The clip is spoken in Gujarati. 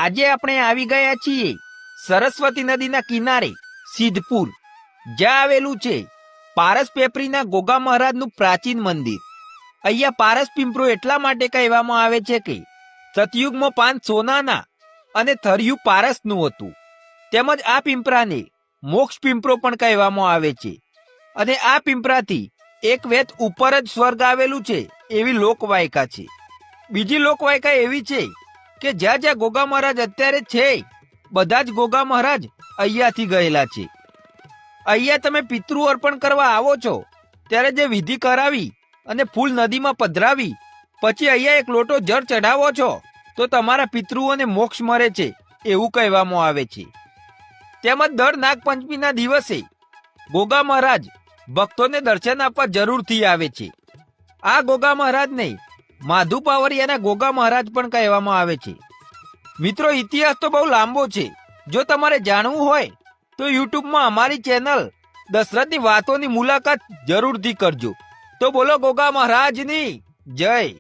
આજે આપણે આવી ગયા છીએ સરસ્વતી નદીના કિનારે સિદ્ધપુર, જ્યાં આવેલું છે પારસ પેપરીના ગોગા મહારાજનું પ્રાચીન મંદિર. અહીંયા પારસ પિંપરો એટલા માટે કહેવામાં આવે છે કે સતયુગમાં પાન સોનાના અને થરિયું પારસનું હતું. તેમજ આ પિંપરાને મોક્ષ પિંપરો પણ કહેવામાં આવે છે. અને આ પિંપરાથી એક વેત ઉપર જ સ્વર્ગ આવેલું છે એવી લોકવાયકા છે. બીજી લોકવાયકા એવી છે કે જ્યાં જ્યાં ગોગા મહારાજ અત્યારે છે, બધા જ ગોગા મહારાજ અહીંયાથી ગયેલા છે. અહીંયા તમે પિતૃ અર્પણ કરવા આવો છો ત્યારે જે વિધિ કરાવી અને ફૂલ નદીમાં પધરાવી પછી અહીંયા એક લોટો જળ ચઢાવો છો તો તમારા પિતૃઓને મોક્ષ મળે છે એવું કહેવામાં આવે છે. તેમજ દર નાગપંચમીના દિવસે ગોગા મહારાજ ભક્તોને દર્શન આપવા જરૂરથી આવે છે. આ ગોગા મહારાજને માધુ પાવરિયાના ગોગા મહારાજ પણ કહેવામાં આવે છે. મિત્રો, ઇતિહાસ તો બહુ લાંબો છે. જો તમારે જાણવું હોય તો યુટ્યુબમાં અમારી ચેનલ દશરથની વાતોની મુલાકાત જરૂરથી કરજો. તો બોલો ગોગા મહારાજની જય.